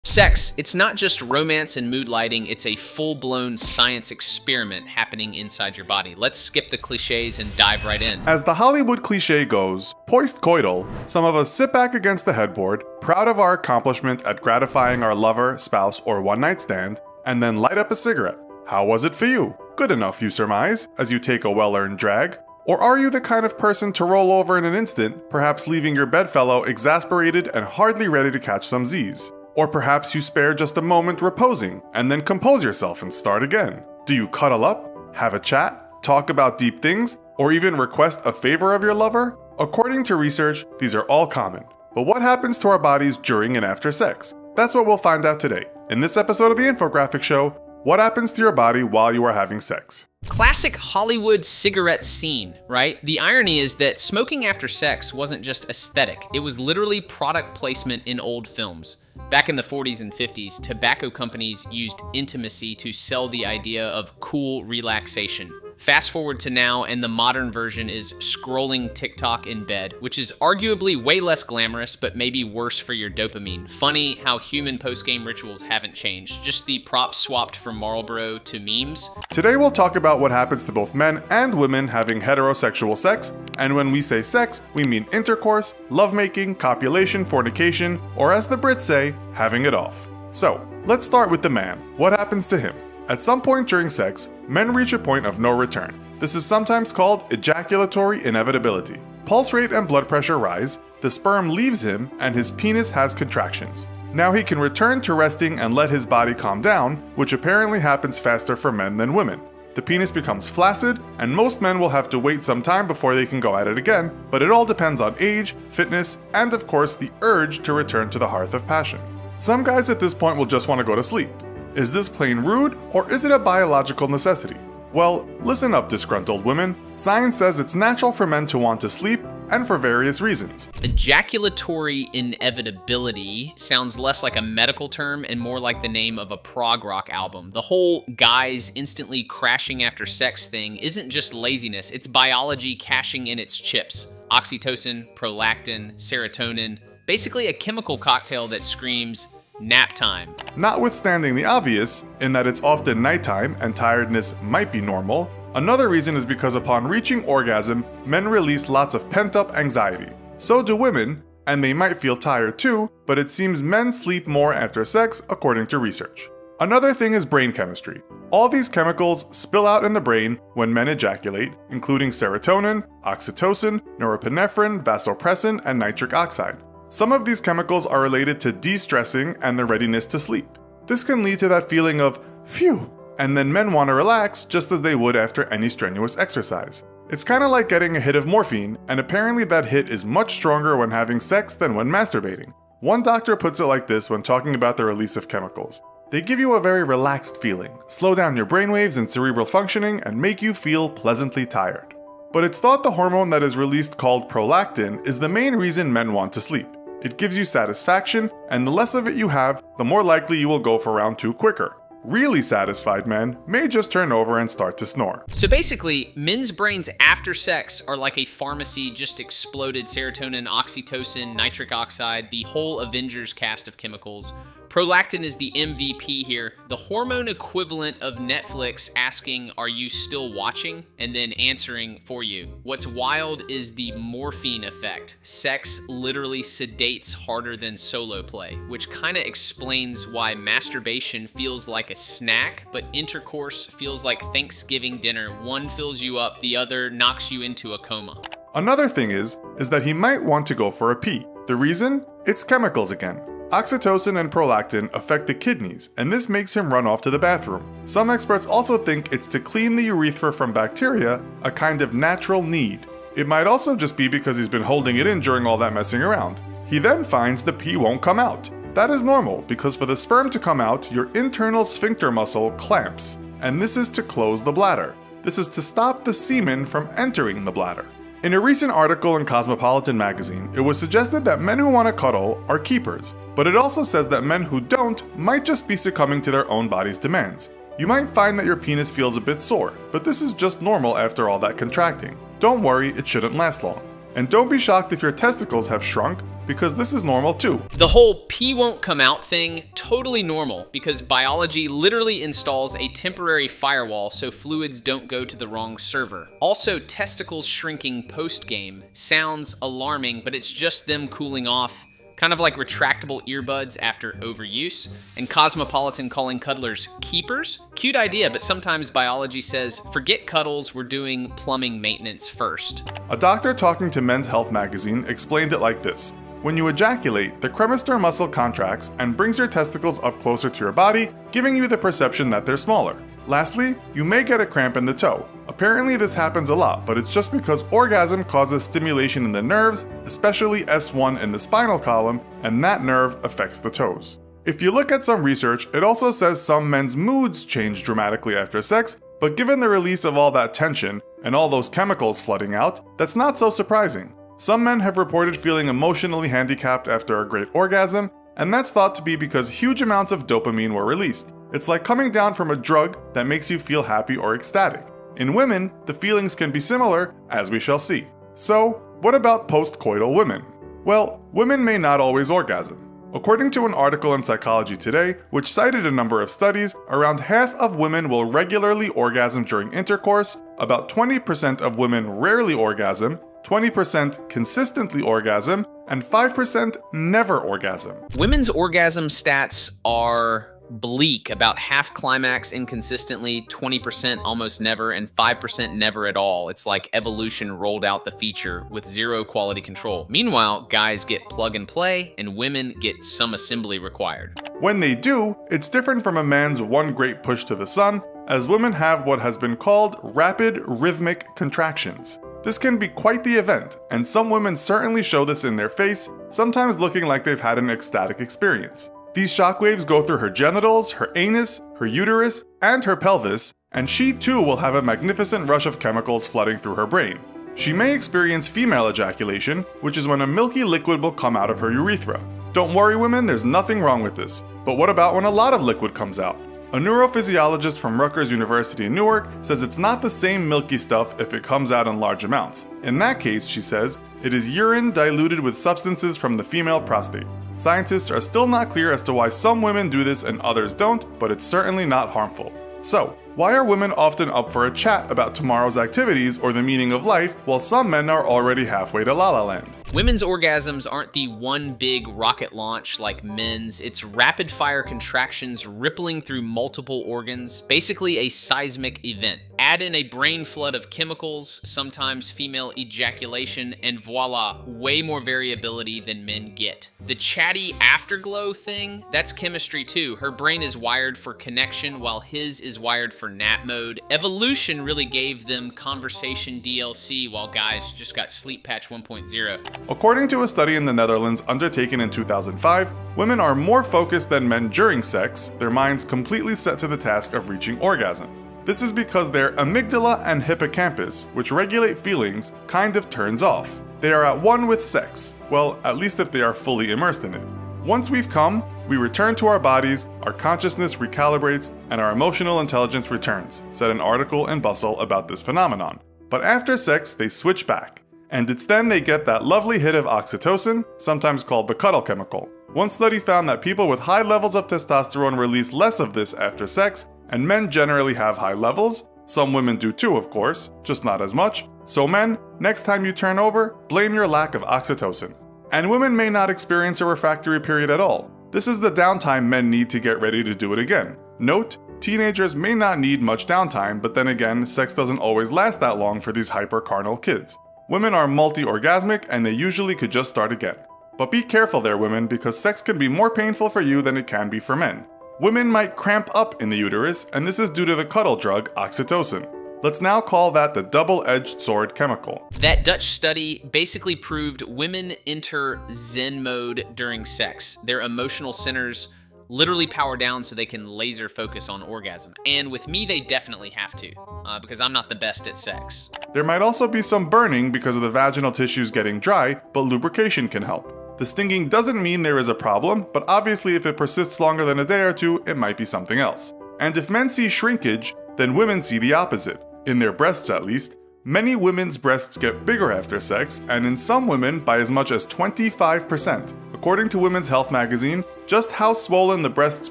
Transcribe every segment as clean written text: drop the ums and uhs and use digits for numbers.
Sex, it's not just romance and mood lighting, it's a full-blown science experiment happening inside your body. Let's skip the cliches and dive right in. As the Hollywood cliche goes, post-coital, some of us sit back against the headboard, proud of our accomplishment at gratifying our lover, spouse, or one-night stand, and then light up a cigarette. How was it for you? Good enough, you surmise, as you take a well-earned drag? Or are you the kind of person to roll over in an instant, perhaps leaving your bedfellow exasperated and hardly ready to catch some Z's? Or perhaps you spare just a moment reposing, and then compose yourself and start again. Do you cuddle up, have a chat, talk about deep things, or even request a favor of your lover? According to research, these are all common. But what happens to our bodies during and after sex? That's what we'll find out today. In this episode of the Infographics Show, what happens to your body while you are having sex? Classic Hollywood cigarette scene, right? The irony is that smoking after sex wasn't just aesthetic, it was literally product placement in old films. Back in the 40s and 50s, tobacco companies used intimacy to sell the idea of cool relaxation. Fast forward to now, and the modern version is scrolling TikTok in bed, which is arguably way less glamorous, but maybe worse for your dopamine. Funny how human post-game rituals haven't changed, just the props swapped from Marlboro to memes. Today we'll talk about what happens to both men and women having heterosexual sex, and when we say sex, we mean intercourse, lovemaking, copulation, fornication, or as the Brits say, having it off. So, let's start with the man. What happens to him? At some point during sex, men reach a point of no return. This is sometimes called ejaculatory inevitability. Pulse rate and blood pressure rise, the sperm leaves him, and his penis has contractions. Now he can return to resting and let his body calm down, which apparently happens faster for men than women. The penis becomes flaccid, and most men will have to wait some time before they can go at it again, but it all depends on age, fitness, and of course the urge to return to the hearth of passion. Some guys at this point will just want to go to sleep. Is this plain rude, or is it a biological necessity? Well, listen up, disgruntled women. Science says it's natural for men to want to sleep, and for various reasons. Ejaculatory inevitability sounds less like a medical term and more like the name of a prog rock album. The whole guys instantly crashing after sex thing isn't just laziness, it's biology cashing in its chips. Oxytocin, prolactin, serotonin, basically a chemical cocktail that screams, nap time. Notwithstanding the obvious, in that it's often nighttime and tiredness might be normal, another reason is because upon reaching orgasm, men release lots of pent-up anxiety. So do women, and they might feel tired too, but it seems men sleep more after sex according to research. Another thing is brain chemistry. All these chemicals spill out in the brain when men ejaculate, including serotonin, oxytocin, norepinephrine, vasopressin, and nitric oxide. Some of these chemicals are related to de-stressing and the readiness to sleep. This can lead to that feeling of, phew, and then men want to relax just as they would after any strenuous exercise. It's kind of like getting a hit of morphine, and apparently that hit is much stronger when having sex than when masturbating. One doctor puts it like this when talking about the release of chemicals. They give you a very relaxed feeling, slow down your brainwaves and cerebral functioning, and make you feel pleasantly tired. But it's thought the hormone that is released called prolactin is the main reason men want to sleep. It gives you satisfaction, and the less of it you have, the more likely you will go for round 2 quicker. Really satisfied men may just turn over and start to snore. So basically, men's brains after sex are like a pharmacy just exploded serotonin, oxytocin, nitric oxide, the whole Avengers cast of chemicals. Prolactin is the MVP here, the hormone equivalent of Netflix asking, "Are you still watching?" and then answering for you. What's wild is the morphine effect. Sex literally sedates harder than solo play, which kind of explains why masturbation feels like a snack, but intercourse feels like Thanksgiving dinner. One fills you up, the other knocks you into a coma. Another thing is that he might want to go for a pee. The reason? It's chemicals again. Oxytocin and prolactin affect the kidneys, and this makes him run off to the bathroom. Some experts also think it's to clean the urethra from bacteria, a kind of natural need. It might also just be because he's been holding it in during all that messing around. He then finds the pee won't come out. That is normal, because for the sperm to come out, your internal sphincter muscle clamps, and this is to close the bladder. This is to stop the semen from entering the bladder. In a recent article in Cosmopolitan magazine, it was suggested that men who want to cuddle are keepers, but it also says that men who don't might just be succumbing to their own body's demands. You might find that your penis feels a bit sore, but this is just normal after all that contracting. Don't worry, it shouldn't last long. And don't be shocked if your testicles have shrunk, because this is normal too. The whole pee won't come out thing, totally normal, because biology literally installs a temporary firewall so fluids don't go to the wrong server. Also, testicles shrinking post-game sounds alarming, but it's just them cooling off, kind of like retractable earbuds after overuse, and Cosmopolitan calling cuddlers keepers. Cute idea, but sometimes biology says, forget cuddles, we're doing plumbing maintenance first. A doctor talking to Men's Health magazine explained it like this. When you ejaculate, the cremaster muscle contracts and brings your testicles up closer to your body, giving you the perception that they're smaller. Lastly, you may get a cramp in the toe. Apparently this happens a lot, but it's just because orgasm causes stimulation in the nerves, especially S1 in the spinal column, and that nerve affects the toes. If you look at some research, it also says some men's moods change dramatically after sex, but given the release of all that tension and all those chemicals flooding out, that's not so surprising. Some men have reported feeling emotionally handicapped after a great orgasm, and that's thought to be because huge amounts of dopamine were released. It's like coming down from a drug that makes you feel happy or ecstatic. In women, the feelings can be similar, as we shall see. So, what about postcoital women? Well, women may not always orgasm. According to an article in Psychology Today, which cited a number of studies, around half of women will regularly orgasm during intercourse, about 20% of women rarely orgasm, 20% consistently orgasm, and 5% never orgasm. Women's orgasm stats are bleak, about half climax inconsistently, 20% almost never, and 5% never at all. It's like evolution rolled out the feature with zero quality control. Meanwhile, guys get plug and play, and women get some assembly required. When they do, it's different from a man's one great push to the sun, as women have what has been called rapid rhythmic contractions. This can be quite the event, and some women certainly show this in their face, sometimes looking like they've had an ecstatic experience. These shockwaves go through her genitals, her anus, her uterus, and her pelvis, and she too will have a magnificent rush of chemicals flooding through her brain. She may experience female ejaculation, which is when a milky liquid will come out of her urethra. Don't worry women, there's nothing wrong with this. But what about when a lot of liquid comes out? A neurophysiologist from Rutgers University in Newark says it's not the same milky stuff if it comes out in large amounts. In that case, she says, it is urine diluted with substances from the female prostate. Scientists are still not clear as to why some women do this and others don't, but it's certainly not harmful. So, why are women often up for a chat about tomorrow's activities or the meaning of life, while some men are already halfway to La La Land? Women's orgasms aren't the one big rocket launch like men's. It's rapid-fire contractions rippling through multiple organs, basically a seismic event. Add in a brain flood of chemicals, sometimes female ejaculation, and voila, way more variability than men get. The chatty afterglow thing, that's chemistry too. Her brain is wired for connection while his is wired for nap mode. Evolution really gave them conversation DLC while guys just got sleep patch 1.0. According to a study in the Netherlands undertaken in 2005, women are more focused than men during sex, their minds completely set to the task of reaching orgasm. This is because their amygdala and hippocampus, which regulate feelings, kind of turns off. They are at one with sex, well, at least if they are fully immersed in it. Once we've come, we return to our bodies, our consciousness recalibrates, and our emotional intelligence returns, said an article in Bustle about this phenomenon. But after sex, they switch back. And it's then they get that lovely hit of oxytocin, sometimes called the cuddle chemical. One study found that people with high levels of testosterone release less of this after sex, and men generally have high levels. Some women do too, of course, just not as much. So men, next time you turn over, blame your lack of oxytocin. And women may not experience a refractory period at all. This is the downtime men need to get ready to do it again. Note, teenagers may not need much downtime, but then again, sex doesn't always last that long for these hyper-carnal kids. Women are multi-orgasmic and they usually could just start again. But be careful there, women, because sex can be more painful for you than it can be for men. Women might cramp up in the uterus, and this is due to the cuddle drug oxytocin. Let's now call that the double-edged sword chemical. That Dutch study basically proved women enter Zen mode during sex. Their emotional centers literally power down so they can laser focus on orgasm. And with me, they definitely have to, because I'm not the best at sex. There might also be some burning because of the vaginal tissues getting dry, but lubrication can help. The stinging doesn't mean there is a problem, but obviously if it persists longer than a day or two, it might be something else. And if men see shrinkage, then women see the opposite. In their breasts at least, Many women's breasts get bigger after sex, and in some women by as much as 25%. According to Women's Health magazine, just how swollen the breasts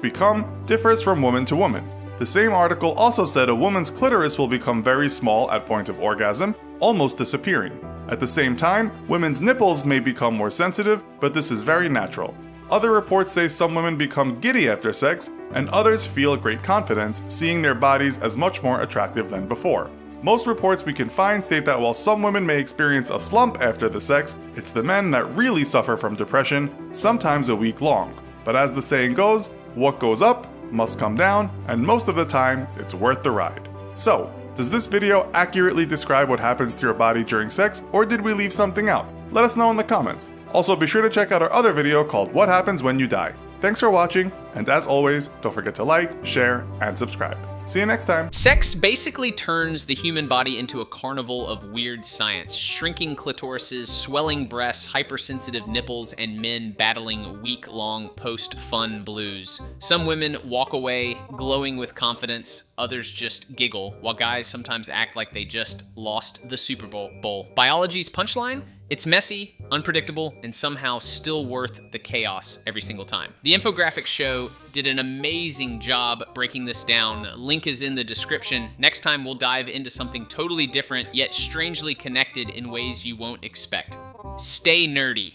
become differs from woman to woman. The same article also said a woman's clitoris will become very small at point of orgasm, almost disappearing. At the same time, women's nipples may become more sensitive, but this is very natural. Other reports say some women become giddy after sex, and others feel great confidence, seeing their bodies as much more attractive than before. Most reports we can find state that while some women may experience a slump after the sex, it's the men that really suffer from depression, sometimes a week long. But as the saying goes, what goes up must come down, and most of the time, it's worth the ride. So, does this video accurately describe what happens to your body during sex, or did we leave something out? Let us know in the comments. Also, be sure to check out our other video called What Happens When You Die. Thanks for watching, and as always, don't forget to like, share, and subscribe. See you next time. Sex basically turns the human body into a carnival of weird science. Shrinking clitorises, swelling breasts, hypersensitive nipples, and men battling week-long post-fun blues. Some women walk away glowing with confidence, others just giggle, while guys sometimes act like they just lost the Super Bowl. Biology's punchline? It's messy, unpredictable, and somehow still worth the chaos every single time. The Infographics Show did an amazing job breaking this down. Link is in the description. Next time we'll dive into something totally different, yet strangely connected in ways you won't expect. Stay nerdy.